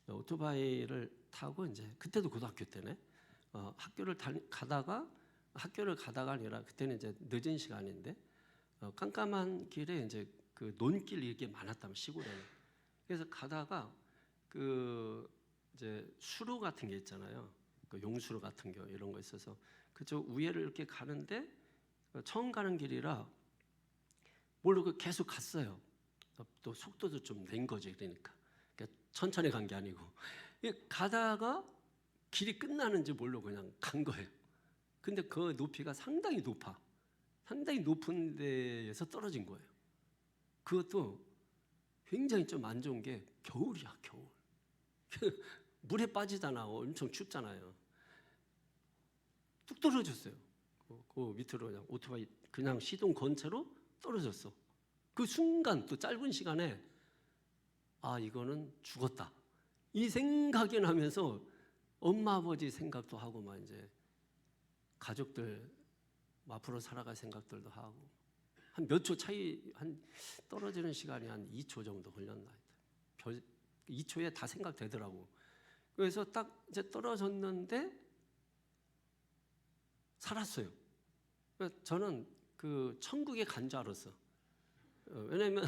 [SPEAKER 1] 오토바이를 타고 이제 그때도 고등학교 때네. 학교를 가다가 아니라 그때는 이제 늦은 시간인데 깜깜한 길에 이제 그 논길이 이렇게 많았다면 시골에는. 그래서 가다가 이제 수로 같은 게 있잖아요. 용수로 같은 거 이런 거 있어서 그쪽 위에를 이렇게 가는데 처음 가는 길이라 모르고 계속 갔어요. 또 속도도 좀 낸 거지 그러니까. 천천히 간 게 아니고 가다가 길이 끝나는지 모르고 그냥 간 거예요. 근데 그 높이가 상당히 높아. 상당히 높은 데에서 떨어진 거예요. 그것도 굉장히 좀 안 좋은 게 겨울이야, 겨울. 물에 빠지잖아. 엄청 춥잖아요. 뚝 떨어졌어요. 그 밑으로 그냥 오토바이 그냥 시동 건 채로 떨어졌어. 그 순간 또 짧은 시간에 이거는 죽었다. 이 생각이 나면서 엄마 아버지 생각도 하고 이제 가족들 앞으로 살아갈 생각들도 하고 한 몇 초 차이, 한 떨어지는 시간이 한 2초 정도 걸렸나. 2초에 다 생각되더라고. 그래서 딱 이제 떨어졌는데 살았어요. 저는 그 천국에 간 줄 알았어. 왜냐면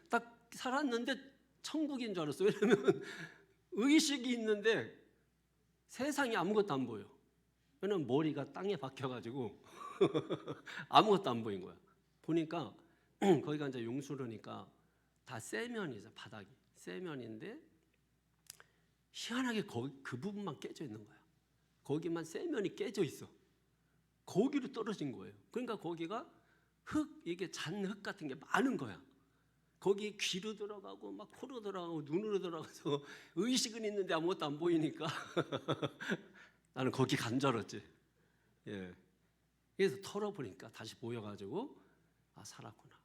[SPEAKER 1] 딱 살았는데 천국인 줄 알았어. 왜냐면 의식이 있는데 세상이 아무것도 안 보여. 왜냐면 머리가 땅에 박혀가지고 아무것도 안 보인 거야. 보니까 거기가 이제 용수로니까 다 쇠면이죠. 바닥이 쇠면인데 희한하게 그 부분만 깨져 있는 거야. 거기만 쇠면이 깨져 있어. 거기로 떨어진 거예요. 그러니까 거기가 흙, 이게 잔흙 같은 게 많은 거야. 거기 귀로 들어가고 막 코로 들어가고 눈으로 들어가서 의식은 있는데 아무것도 안 보이니까 나는 거기 간 줄 알았지. 예. 그래서 털어보니까 다시 보여가지고 아, 살았구나.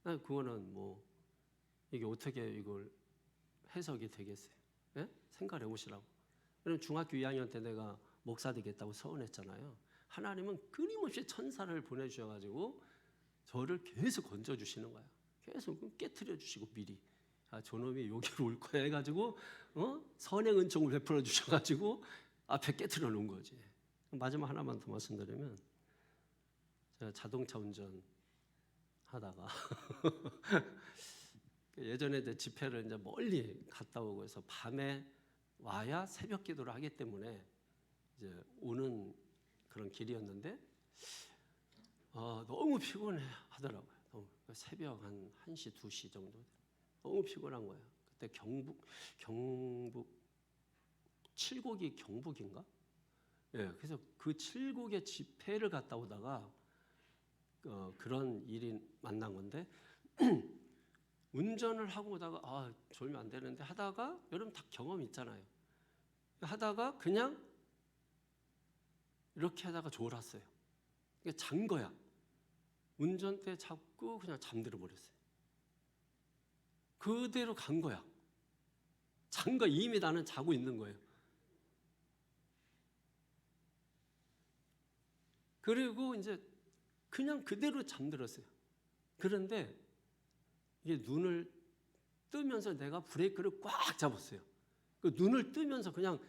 [SPEAKER 1] 그거는 뭐 이게 어떻게 이걸 해석이 되겠어요? 예? 생각해 보시라고. 그럼 중학교 2학년 때 내가 목사 되겠다고 서원했잖아요. 하나님은 끊임없이 천사를 보내주셔가지고 저를 계속 건져주시는 거야. 계속 깨트려 주시고 미리 저놈이 여기로 올 거야 해가지고 선행 은총을 베풀어 주셔가지고 앞에 깨트려 놓은 거지. 마지막 하나만 더 말씀드리면 제가 자동차 운전 하다가 예전에 이제 집회를 이제 멀리 갔다 오고 해서 밤에 와야 새벽 기도를 하기 때문에 이제 오는 그런 길이었는데 너무 피곤해 하더라고요. 새벽 한 1시, 2시 정도 너무 피곤한 거예요. 그때 경북 칠곡이 경북인가? 예, 그래서 그 칠곡의 집회를 갔다 오다가 그런 일이 만난 건데 운전을 하고 오다가 졸면 안 되는데 하다가 여러분 다 경험 있잖아요. 하다가 그냥 이렇게 하다가 졸았어요. 잔 거야. 운전대 잡고 그냥 잠들어 버렸어요. 그대로 간 거야. 잔 거 이미 나는 자고 있는 거예요. 그리고 이제 그냥 그대로 잠들었어요. 그런데 이게 눈을 뜨면서 내가 브레이크를 꽉 잡았어요. 그 눈을 뜨면서 그냥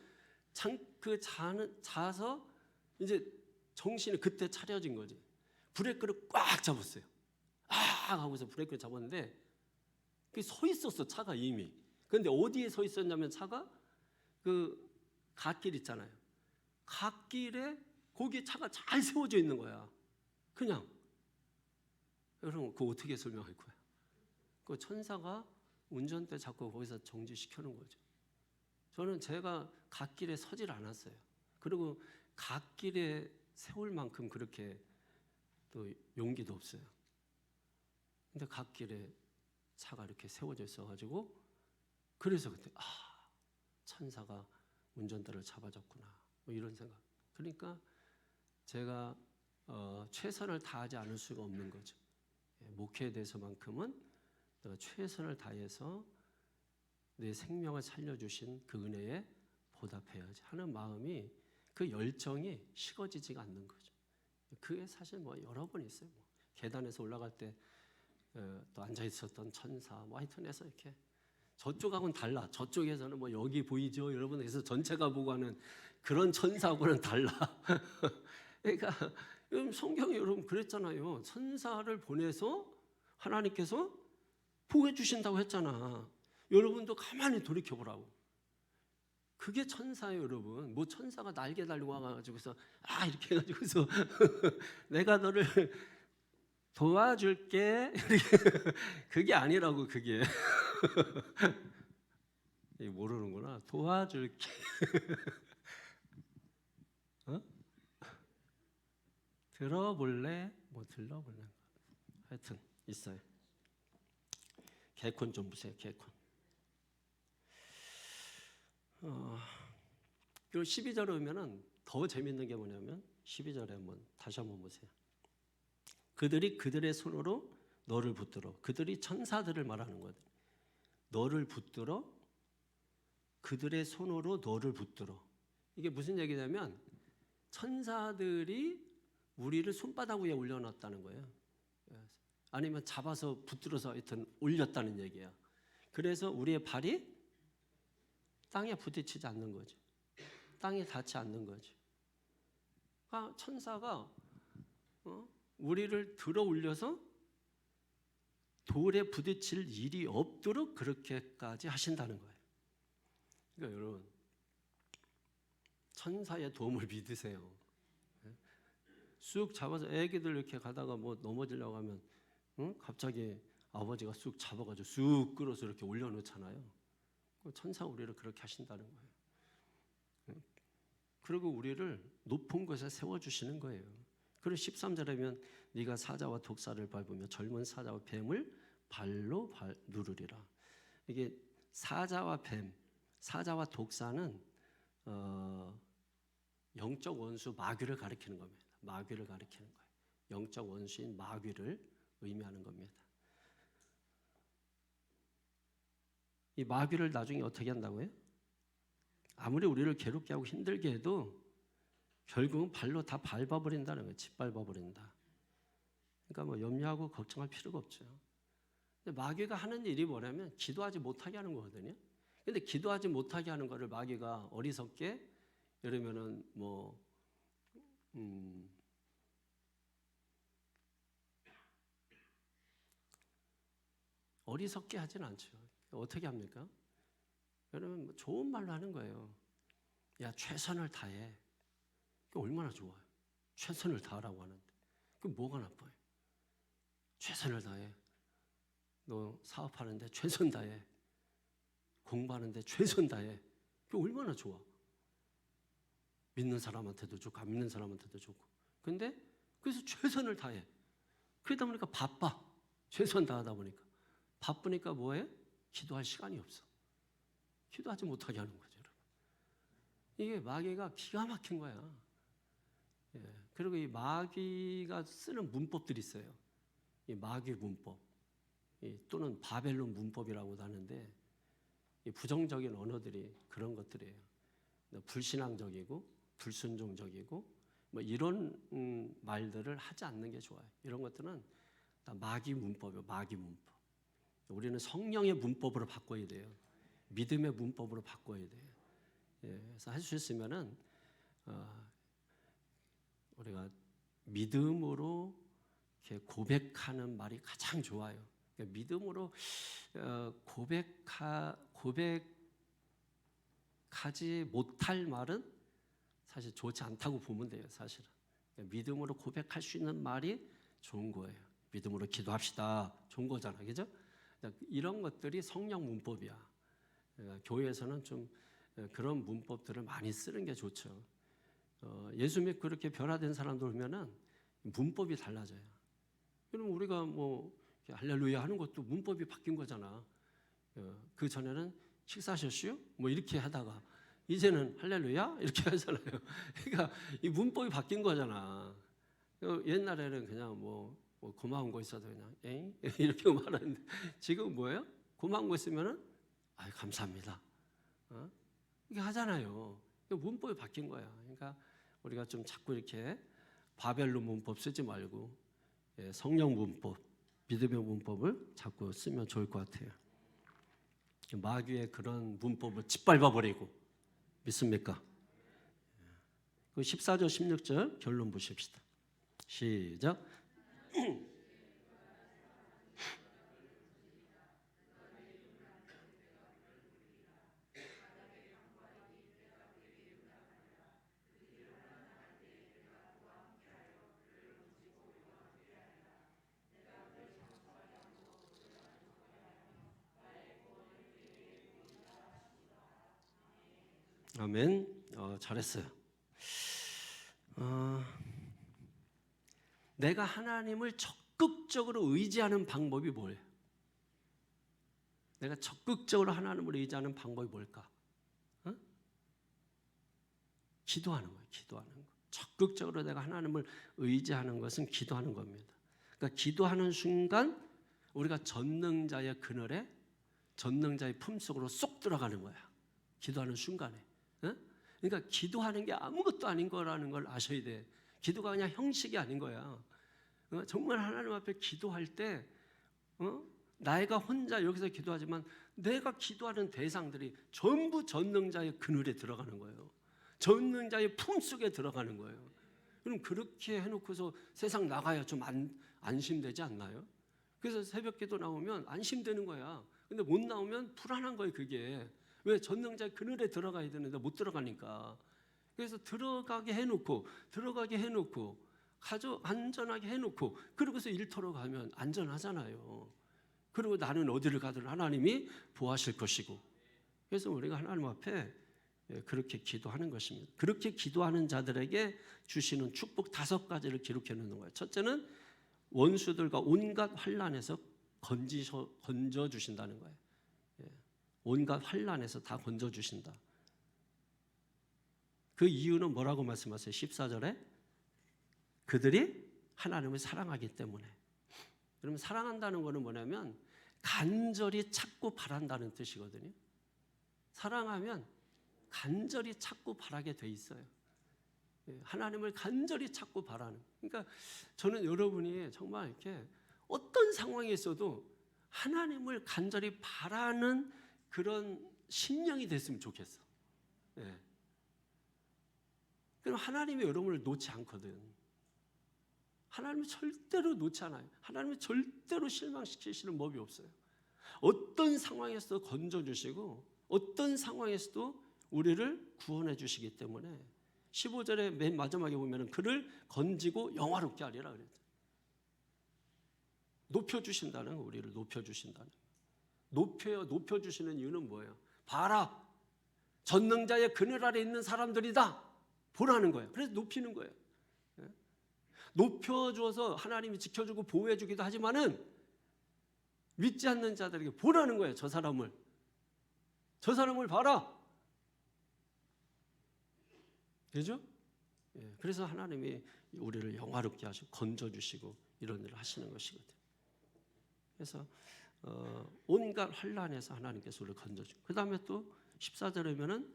[SPEAKER 1] 자서 이제 정신이 그때 차려진 거지. 브레이크를 꽉 잡았어요. 하고서 브레이크를 잡았는데 그게 서 있었어, 차가 이미. 그런데 어디에 서 있었냐면 차가 그 갓길 있잖아요. 갓길에 거기에 차가 잘 세워져 있는 거야. 그냥. 여러분 그거 어떻게 설명할 거야? 그 천사가 운전대 잡고 거기서 정지시켜 놓은 거죠. 저는 제가 갓길에 서질 않았어요. 그리고 갓길에 세울 만큼 그렇게 또 용기도 없어요. 근데 갓길에 차가 이렇게 세워져 있어가지고 그래서 그때 천사가 운전대를 잡아줬구나 뭐 이런 생각. 그러니까 제가 최선을 다하지 않을 수가 없는 거죠. 목회에 대해서만큼은 내가 최선을 다해서 내 생명을 살려주신 그 은혜에 보답해야지 하는 마음이 그 열정이 식어지지가 않는 거죠. 그게 사실 뭐 여러 번 있어요. 뭐 계단에서 올라갈 때 또 앉아 있었던 천사, 뭐 하여튼 해서 이렇게 저쪽하고는 달라. 저쪽에서는 뭐 여기 보이죠, 여러분. 그래서 전체가 보고 하는 그런 천사하고는 달라. 그러니까 성경에 여러분 그랬잖아요. 천사를 보내서 하나님께서 보호해 주신다고 했잖아. 여러분도 가만히 돌이켜 보라고. 그게 천사예요, 여러분. 뭐 천사가 날개 달고 와가지고서 이렇게 해가지고서 내가 너를 도와줄게. 그게 아니라고 그게. 모르는구나. 도와줄게. 들어볼래? 뭐 들러볼래? 하여튼 있어요. 개콘 좀 보세요. 개콘. 그리고 12절에 오면은 더 재밌는 게 뭐냐면 12절에 다시 한번 보세요. 그들이 그들의 손으로 너를 붙들어. 그들이 천사들을 말하는 거거든. 너를 붙들어. 그들의 손으로 너를 붙들어. 이게 무슨 얘기냐면 천사들이 우리를 손바닥 위에 올려놨다는 거예요. 아니면 잡아서 붙들어서 하여튼 올렸다는 얘기야. 그래서 우리의 발이 땅에 부딪히지 않는 거지. 땅에 닿지 않는 거지. 그러니까 천사가 우리를 들어 올려서 돌에 부딪힐 일이 없도록 그렇게까지 하신다는 거예요. 그러니까 여러분, 천사의 도움을 믿으세요. 쑥 잡아서 애기들 이렇게 가다가 뭐 넘어지려고 하면 갑자기 아버지가 쑥 잡아가지고 쑥 끌어서 이렇게 올려놓잖아요. 천사 우리를 그렇게 하신다는 거예요. 그리고 우리를 높은 곳에 세워주시는 거예요. 그리고 13절에 네가 사자와 독사를 밟으며 젊은 사자와 뱀을 발로 누르리라. 이게 사자와 뱀, 사자와 독사는 영적 원수 마귀를 가리키는 겁니다. 마귀를 가리키는 거예요. 영적 원수인 마귀를 의미하는 겁니다. 이 마귀를 나중에 어떻게 한다고요? 아무리 우리를 괴롭게 하고 힘들게 해도 결국은 발로 다 밟아버린다는 거예요. 짓밟아버린다. 그러니까 뭐 염려하고 걱정할 필요가 없죠. 근데 마귀가 하는 일이 뭐냐면 기도하지 못하게 하는 거거든요. 근데 기도하지 못하게 하는 거를 마귀가 어리석게 이러면은 뭐 어리석게 하진 않죠. 어떻게 합니까? 여러분 좋은 말로 하는 거예요. 야, 최선을 다해. 그게 얼마나 좋아요. 최선을 다하라고 하는데 그게 뭐가 나빠요? 최선을 다해. 너 사업하는데 최선 다해. 공부하는데 최선 다해. 그게 얼마나 좋아. 믿는 사람한테도 좋고 안 믿는 사람한테도 좋고. 근데 그래서 최선을 다해. 그러다 보니까 바빠. 최선 다하다 보니까. 바쁘니까 뭐해? 기도할 시간이 없어. 기도하지 못하게 하는 거죠, 여러분. 이게 마귀가 기가 막힌 거야. 예. 그리고 이 마귀가 쓰는 문법들이 있어요. 이 마귀 문법, 또는 바벨론 문법이라고도 하는데, 이 부정적인 언어들이 그런 것들이에요. 불신앙적이고 불순종적이고 뭐 이런 말들을 하지 않는 게 좋아요. 이런 것들은 다 마귀 문법이에요. 마귀 문법. 우리는 성령의 문법으로 바꿔야 돼요. 믿음의 문법으로 바꿔야 돼요. 예, 그래서 할 수 있으면은 우리가 믿음으로 이렇게 고백하는 말이 가장 좋아요. 그러니까 믿음으로 고백하지 못할 말은 사실 좋지 않다고 보면 돼요. 사실은 그러니까 믿음으로 고백할 수 있는 말이 좋은 거예요. 믿음으로 기도합시다. 좋은 거잖아, 그죠? 이런 것들이 성령 문법이야. 교회에서는 좀 그런 문법들을 많이 쓰는 게 좋죠. 예수 믿고 그렇게 변화된 사람들 보면은 문법이 달라져요. 그럼 우리가 뭐 할렐루야 하는 것도 문법이 바뀐 거잖아. 그 전에는 식사하셨슈? 뭐 이렇게 하다가 이제는 할렐루야 이렇게 하잖아요. 그러니까 이 문법이 바뀐 거잖아. 옛날에는 그냥 뭐 고마운 거 있어도 그냥 에잉? 이렇게 말하는데 지금 뭐예요? 고마운 거 있으면은 아유 감사합니다. 이렇게 하잖아요. 문법이 바뀐 거야. 그러니까 우리가 좀 자꾸 이렇게 바벨론 문법 쓰지 말고 성령 문법, 믿음의 문법을 자꾸 쓰면 좋을 것 같아요. 마귀의 그런 문법을 짓밟아 버리고 믿습니까? 그 14절 16절 결론 보십시다. 시작. 아멘. 잘했어요. 내가 하나님을 적극적으로 의지하는 방법이 뭐예요? 내가 적극적으로 하나님을 의지하는 방법이 뭘까? 기도하는 거예요. 기도하는 거. 적극적으로 내가 하나님을 의지하는 것은 기도하는 겁니다. 그러니까 기도하는 순간 우리가 전능자의 그늘에 전능자의 품속으로 쏙 들어가는 거야. 기도하는 순간에. 그러니까 기도하는 게 아무것도 아닌 거라는 걸 아셔야 돼. 기도가 그냥 형식이 아닌 거야. 정말 하나님 앞에 기도할 때 내가 혼자 여기서 기도하지만 내가 기도하는 대상들이 전부 전능자의 그늘에 들어가는 거예요. 전능자의 품속에 들어가는 거예요. 그럼 그렇게 해놓고서 세상 나가야 좀 안심되지 않나요? 그래서 새벽 기도 나오면 안심되는 거야. 근데 못 나오면 불안한 거예요, 그게. 왜? 전능자의 그늘에 들어가야 되는데 못 들어가니까. 그래서 들어가게 해놓고 안전하게 해놓고 그러고서 일터로 가면 안전하잖아요. 그리고 나는 어디를 가든 하나님이 보호하실 것이고. 그래서 우리가 하나님 앞에 그렇게 기도하는 것입니다. 그렇게 기도하는 자들에게 주시는 축복 5가지를 기록해 놓는 거예요. 첫째는 원수들과 온갖 환난에서 건져 주신다는 거예요. 온갖 환난에서 다 건져 주신다. 그 이유는 뭐라고 말씀하세요? 14절에 그들이 하나님을 사랑하기 때문에. 그러면 사랑한다는 것은 뭐냐면 간절히 찾고 바란다는 뜻이거든요. 사랑하면 간절히 찾고 바라게 돼 있어요. 하나님을 간절히 찾고 바라는. 그러니까 저는 여러분이 정말 이렇게 어떤 상황에 있어도 하나님을 간절히 바라는 그런 심령이 됐으면 좋겠어. 그럼 하나님이 여러분을 놓지 않거든. 하나님을 절대로 놓지 않아요. 하나님을 절대로 실망시키시는 법이 없어요. 어떤 상황에서도 건져주시고 어떤 상황에서도 우리를 구원해 주시기 때문에 15절에 맨 마지막에 보면 그를 건지고 영화롭게 하리라 그랬죠. 높여주신다는 거, 우리를 높여주신다는 거. 높여주시는 이유는 뭐예요? 봐라, 전능자의 그늘 아래 있는 사람들이다 보라는 거예요. 그래서 높이는 거예요. 높여줘서 하나님이 지켜주고 보호해주기도 하지만은 믿지 않는 자들에게 보라는 거예요. 저 사람을 봐라. 그죠? 그래서 하나님이 우리를 영화롭게 하시고 건져주시고 이런 일을 하시는 것이거든요. 그래서 온갖 환난에서 하나님께서 우리를 건져주고, 그 다음에 또 14절에면은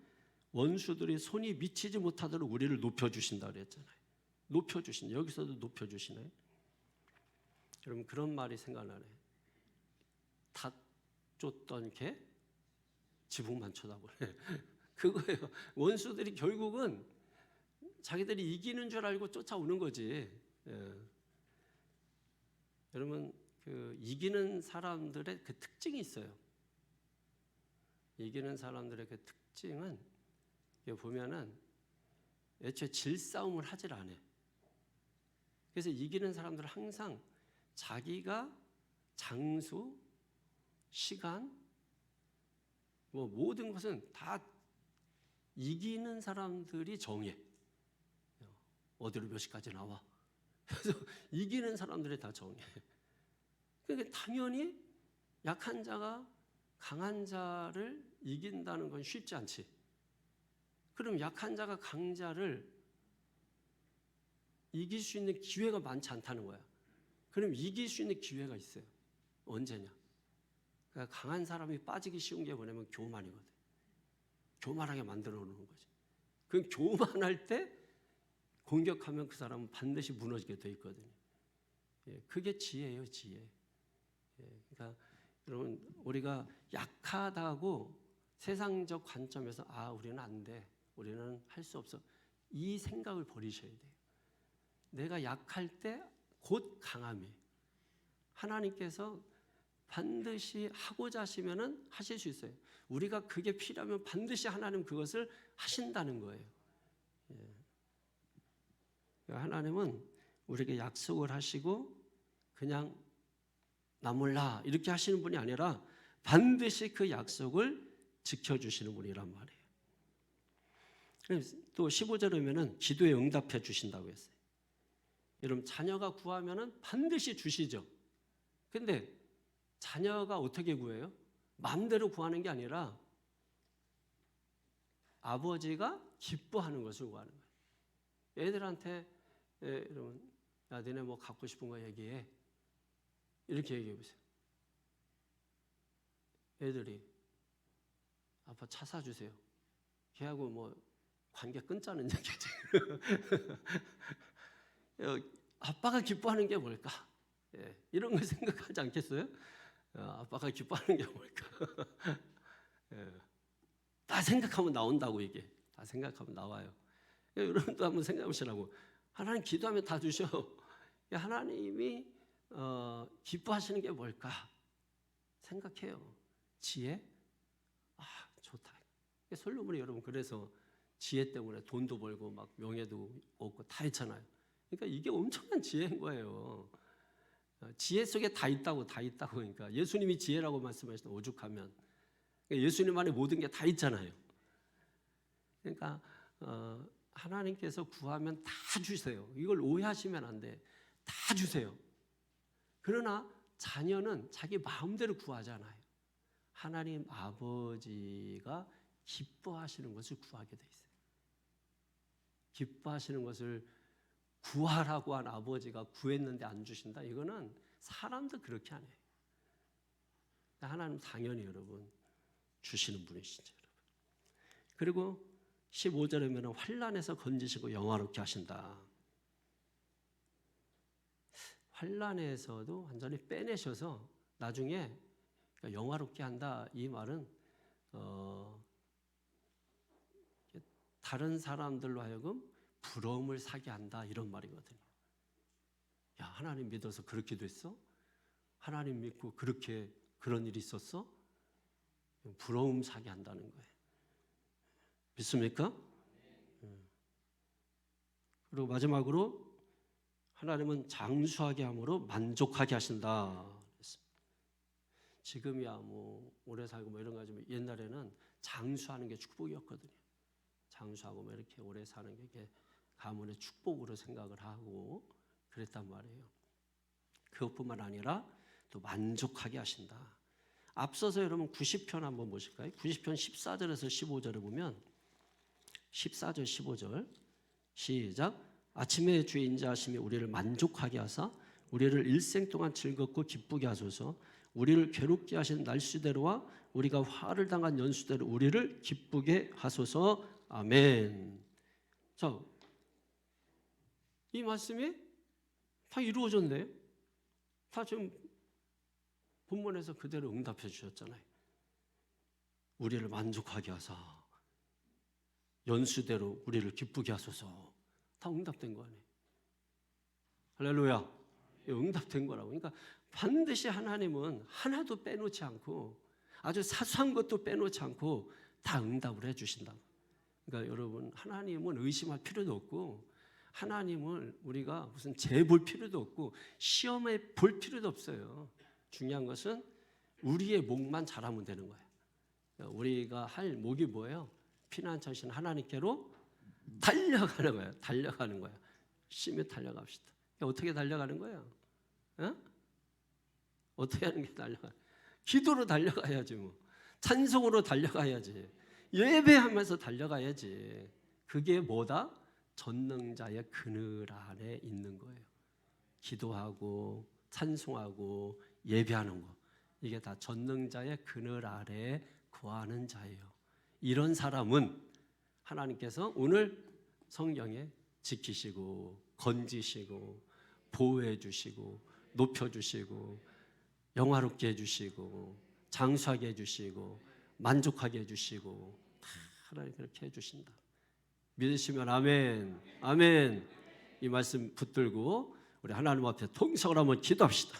[SPEAKER 1] 원수들이 손이 미치지 못하도록 우리를 높여주신다 그랬잖아요. 높여주신, 여기서도 높여주시네. 여러분 그런 말이 생각나네. 닭 쫓던 개 지붕만 쳐다보네. 그거예요. 원수들이 결국은 자기들이 이기는 줄 알고 쫓아오는 거지. 여러분 그 이기는 사람들의 그 특징이 있어요. 이기는 사람들의 그 특징은 보면은 애초에 질싸움을 하질 않아요. 그래서 이기는 사람들은 항상 자기가 장수, 시간, 뭐 모든 것은 다 이기는 사람들이 정해. 어디로 몇 시까지 나와. 그래서 이기는 사람들이 다 정해. 그러니까 당연히 약한 자가 강한 자를 이긴다는 건 쉽지 않지. 그럼 약한 자가 강자를 이길 수 있는 기회가 많지 않다는 거야. 그럼 이길 수 있는 기회가 있어요. 언제냐? 그러니까 강한 사람이 빠지기 쉬운 게 뭐냐면 교만이거든. 교만하게 만들어 놓는 거지. 그럼 교만할 때 공격하면 그 사람은 반드시 무너지게 돼 있거든요. 그게 지혜예요, 지혜. 그러니까 여러분 우리가 약하다고 세상적 관점에서 우리는 안 돼, 우리는 할 수 없어, 이 생각을 버리셔야 돼요. 내가 약할 때 곧 강함이에요. 하나님께서 반드시 하고자 하시면은 하실 수 있어요. 우리가 그게 필요하면 반드시 하나님 그것을 하신다는 거예요. 하나님은 우리에게 약속을 하시고 그냥 나 몰라 이렇게 하시는 분이 아니라 반드시 그 약속을 지켜주시는 분이란 말이에요. 또 15절에 보면은 기도에 응답해 주신다고 했어요. 여러분 자녀가 구하면은 반드시 주시죠. 근데 자녀가 어떻게 구해요? 마음대로 구하는 게 아니라 아버지가 기뻐하는 것을 구하는 거예요. 애들한테 여러분 야 너네 뭐 갖고 싶은 거 얘기해. 이렇게 얘기해 보세요. 애들이 아빠 차 사주세요. 걔하고 뭐 관계 끊자는 얘기지. 아빠가 기뻐하는 게 뭘까? 예, 이런 거 생각하지 않겠어요? 아빠가 기뻐하는 게 뭘까? 예, 다 생각하면 나온다고 이게. 다 생각하면 나와요. 여러분도 한번 생각해 보시라고. 하나님 기도하면 다 주셔. 하나님이 기뻐하시는 게 뭘까? 생각해요. 지혜? 좋다. 솔로몬이 여러분 그래서 지혜 때문에 돈도 벌고 막 명예도 얻고 다 했잖아요. 그러니까 이게 엄청난 지혜인 거예요. 지혜 속에 다 있다고 그러니까 예수님이 지혜라고 말씀하시던 오죽하면 예수님 안에 모든 게 다 있잖아요. 그러니까 하나님께서 구하면 다 주세요. 이걸 오해하시면 안 돼. 다 주세요. 그러나 자녀는 자기 마음대로 구하잖아요. 하나님 아버지가 기뻐하시는 것을 구하게 돼 있어요. 기뻐하시는 것을 구하라고 한 아버지가 구했는데 안 주신다? 이거는 사람도 그렇게 안 해요. 하나님 당연히 여러분 주시는 분이시죠. 여러분. 그리고 15절에 보면 환난에서 건지시고 영화롭게 하신다. 환난에서도 완전히 빼내셔서 나중에 영화롭게 한다. 이 말은 다른 사람들로 하여금 부러움을 사게 한다 이런 말이거든요. 야, 하나님 믿어서 그렇게 됐어? 하나님 믿고 그렇게 그런 일이 있었어? 부러움 사게 한다는 거예요. 믿습니까? 그리고 마지막으로 하나님은 장수하게 함으로 만족하게 하신다. 지금이야 뭐 오래 살고 뭐 이런 거 하지만 옛날에는 장수하는 게 축복이었거든요. 장수하고 뭐 이렇게 오래 사는 게 가문의 축복으로 생각을 하고 그랬단 말이에요. 그것뿐만 아니라 또 만족하게 하신다. 앞서서 여러분 90편 한번 보실까요? 90편 14절에서 15절을 보면 14절 15절 시작. 아침에 주의 인자하심이 우리를 만족하게 하사 우리를 일생 동안 즐겁고 기쁘게 하소서. 우리를 괴롭게 하신 날수대로와 우리가 화를 당한 연수대로 우리를 기쁘게 하소서. 아멘. 자, 이 말씀이 다 이루어졌네요. 다 지금 본문에서 그대로 응답해 주셨잖아요. 우리를 만족하게 하사 연수대로 우리를 기쁘게 하소서. 다 응답된 거 아니에요. 할렐루야. 응답된 거라고. 그러니까 반드시 하나님은 하나도 빼놓지 않고 아주 사소한 것도 빼놓지 않고 다 응답을 해 주신다. 그러니까 여러분 하나님은 의심할 필요도 없고 하나님을 우리가 무슨 재볼 필요도 없고 시험해 볼 필요도 없어요. 중요한 것은 우리의 목만 잘하면 되는 거예요. 그러니까 우리가 할 목이 뭐예요? 피난처신 하나님께로 달려가는 거예요. 달려가는 거예요. 심히 달려갑시다. 어떻게 달려가는 거예요? 어떻게 하는 게 달려가요? 기도로 달려가야지 뭐. 찬송으로 달려가야지. 예배하면서 달려가야지. 그게 뭐다? 전능자의 그늘 안에 있는 거예요. 기도하고 찬송하고 예배하는 거. 이게 다 전능자의 그늘 아래 거하는 자예요. 이런 사람은 하나님께서 오늘 성경에 지키시고 건지시고 보호해 주시고 높여 주시고 영화롭게 해 주시고 장수하게 해 주시고 만족하게 해 주시고 하나님 그렇게 해 주신다. 믿으시면 아멘. 아멘. 이 말씀 붙들고 우리 하나님 앞에 통성을 한번 기도합시다.